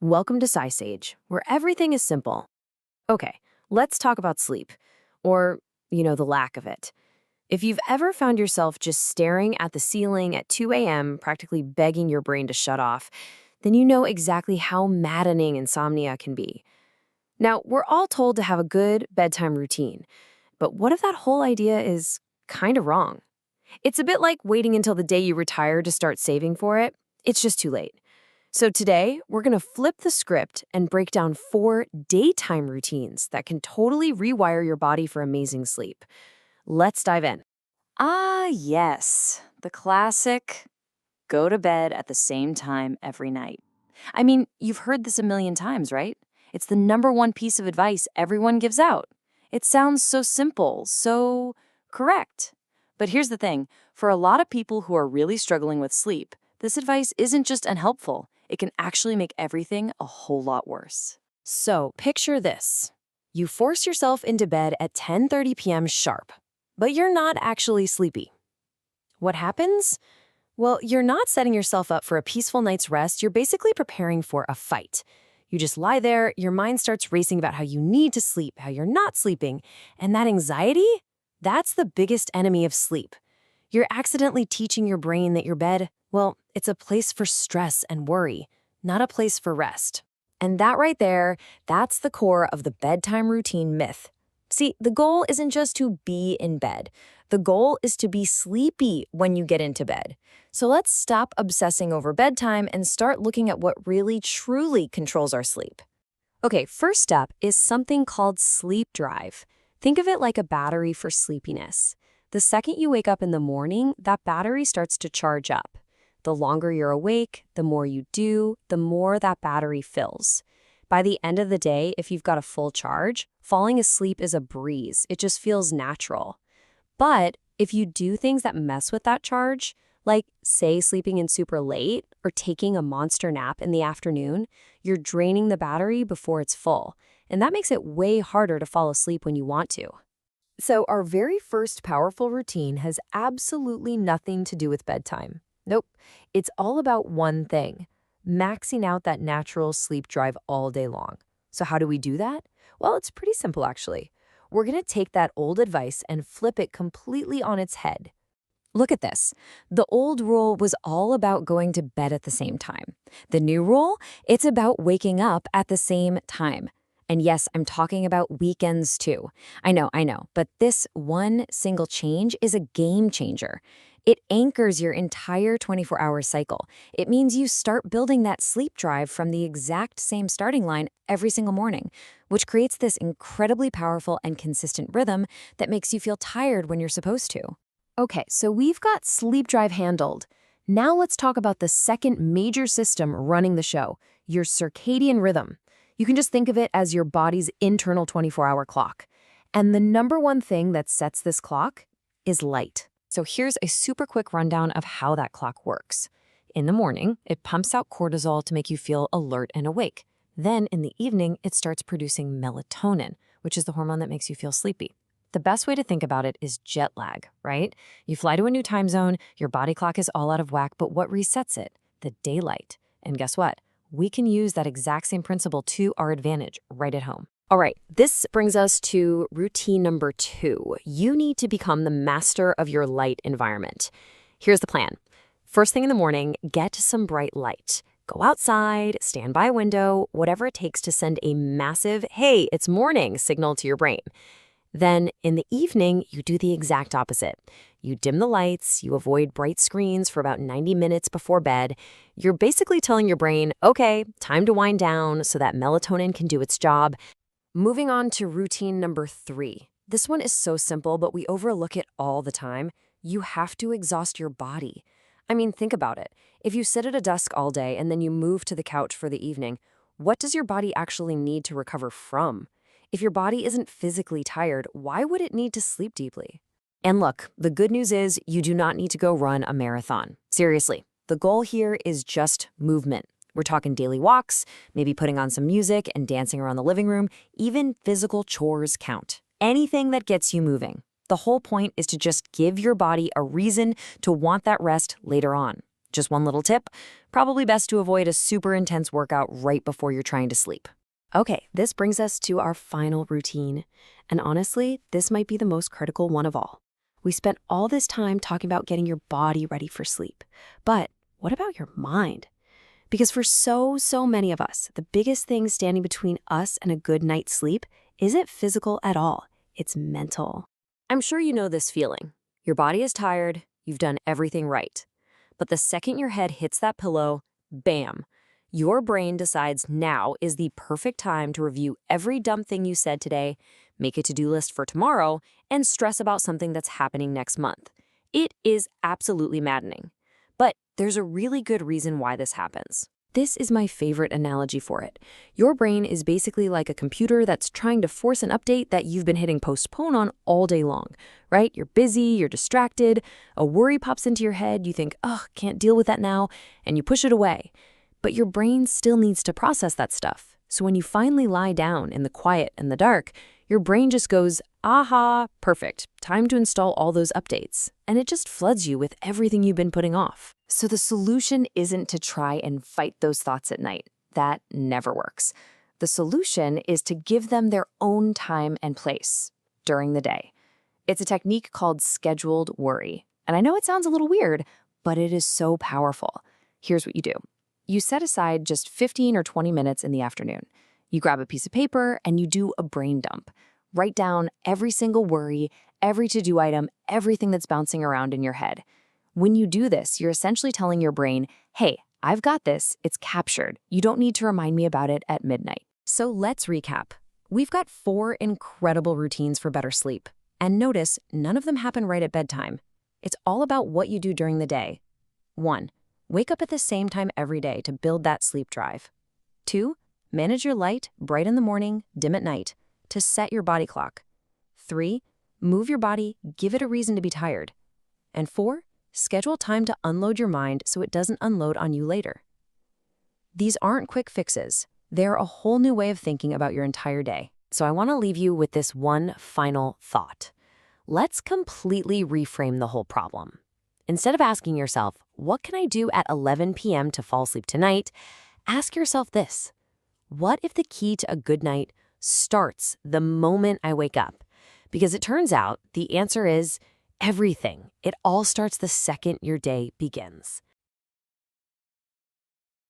Welcome to SciSage, where everything is simple. Okay, let's talk about sleep, or, the lack of it. If you've ever found yourself just staring at the ceiling at 2 a.m., practically begging your brain to shut off, then you know exactly how maddening insomnia can be. Now, we're all told to have a good bedtime routine, but what if that whole idea is kind of wrong? It's a bit like waiting until the day you retire to start saving for it. It's just too late. So today, we're going to flip the script and break down 4 daytime routines that can totally rewire your body for amazing sleep. Let's dive in. Ah, yes, the classic go to bed at the same time every night. I mean, you've heard this a million times, right? It's the #1 piece of advice everyone gives out. It sounds so simple, so correct. But here's the thing, for a lot of people who are really struggling with sleep, this advice isn't just unhelpful, it can actually make everything a whole lot worse. So picture this. You force yourself into bed at 10:30 p.m. sharp, but you're not actually sleepy. What happens? Well, you're not setting yourself up for a peaceful night's rest. You're basically preparing for a fight. You just lie there, your mind starts racing about how you need to sleep, how you're not sleeping, and that anxiety, that's the biggest enemy of sleep. You're accidentally teaching your brain that your bed, well, it's a place for stress and worry, not a place for rest. And that right there, that's the core of the bedtime routine myth. See, the goal isn't just to be in bed. The goal is to be sleepy when you get into bed. So let's stop obsessing over bedtime and start looking at what really truly controls our sleep. Okay, first up is something called sleep drive. Think of it like a battery for sleepiness. The second you wake up in the morning, that battery starts to charge up. The longer you're awake, the more you do, the more that battery fills. By the end of the day, if you've got a full charge, falling asleep is a breeze. It just feels natural. But if you do things that mess with that charge, like, say, sleeping in super late or taking a monster nap in the afternoon, you're draining the battery before it's full. And that makes it way harder to fall asleep when you want to. So our very first powerful routine has absolutely nothing to do with bedtime. Nope, it's all about one thing, maxing out that natural sleep drive all day long. So how do we do that? Well, it's pretty simple, actually. We're going to take that old advice and flip it completely on its head. Look at this. The old rule was all about going to bed at the same time. The new rule, it's about waking up at the same time. And yes, I'm talking about weekends too. I know, but this one single change is a game changer. It anchors your entire 24-hour cycle. It means you start building that sleep drive from the exact same starting line every single morning, which creates this incredibly powerful and consistent rhythm that makes you feel tired when you're supposed to. Okay, so we've got sleep drive handled. Now let's talk about the second major system running the show, your circadian rhythm. You can just think of it as your body's internal 24-hour clock. And the #1 thing that sets this clock is light. So here's a super quick rundown of how that clock works. In the morning, it pumps out cortisol to make you feel alert and awake. Then in the evening, it starts producing melatonin, which is the hormone that makes you feel sleepy. The best way to think about it is jet lag, right? You fly to a new time zone, your body clock is all out of whack, but what resets it? The daylight. And guess what? We can use that exact same principle to our advantage right at home. All right, this brings us to routine #2. You need to become the master of your light environment. Here's the plan. First thing in the morning, get some bright light. Go outside, stand by a window, whatever it takes to send a massive, hey, it's morning signal to your brain. Then in the evening, you do the exact opposite. You dim the lights, you avoid bright screens for about 90 minutes before bed. You're basically telling your brain, okay, time to wind down so that melatonin can do its job. Moving on to routine #3. This one is so simple, but we overlook it all the time. You have to exhaust your body. I mean, think about it. If you sit at a desk all day and then you move to the couch for the evening, what does your body actually need to recover from? If your body isn't physically tired, why would it need to sleep deeply? And look, the good news is you do not need to go run a marathon. Seriously, the goal here is just movement. We're talking daily walks, maybe putting on some music and dancing around the living room. Even physical chores count. Anything that gets you moving. The whole point is to just give your body a reason to want that rest later on. Just one little tip, probably best to avoid a super intense workout right before you're trying to sleep. Okay, this brings us to our final routine. And honestly, this might be the most critical one of all. We spent all this time talking about getting your body ready for sleep. But what about your mind? Because for so many of us, the biggest thing standing between us and a good night's sleep isn't physical at all. It's mental. I'm sure you know this feeling. Your body is tired, you've done everything right. But the second your head hits that pillow, bam, your brain decides now is the perfect time to review every dumb thing you said today, make a to-do list for tomorrow, and stress about something that's happening next month. It is absolutely maddening. But there's a really good reason why this happens. This is my favorite analogy for it. Your brain is basically like a computer that's trying to force an update that you've been hitting postpone on all day long, right? You're busy, you're distracted, a worry pops into your head, you think, oh, can't deal with that now, and you push it away. But your brain still needs to process that stuff. So when you finally lie down in the quiet and the dark, your brain just goes, aha, perfect, time to install all those updates. And it just floods you with everything you've been putting off. So the solution isn't to try and fight those thoughts at night. That never works. The solution is to give them their own time and place during the day. It's a technique called scheduled worry. And I know it sounds a little weird, but it is so powerful. Here's what you do. You set aside just 15 or 20 minutes in the afternoon. You grab a piece of paper and you do a brain dump. Write down every single worry, every to-do item, everything that's bouncing around in your head. When you do this, you're essentially telling your brain, hey, I've got this, it's captured. You don't need to remind me about it at midnight. So let's recap. We've got 4 incredible routines for better sleep. And notice, none of them happen right at bedtime. It's all about what you do during the day. 1. Wake up at the same time every day to build that sleep drive. 2. Manage your light, bright in the morning, dim at night, to set your body clock. 3. Move your body, give it a reason to be tired. And 4. Schedule time to unload your mind so it doesn't unload on you later. These aren't quick fixes. They're a whole new way of thinking about your entire day. So I want to leave you with this one final thought. Let's completely reframe the whole problem. Instead of asking yourself, what can I do at 11 p.m. to fall asleep tonight? Ask yourself this. What if the key to a good night starts the moment I wake up? Because it turns out the answer is everything. It all starts the second your day begins.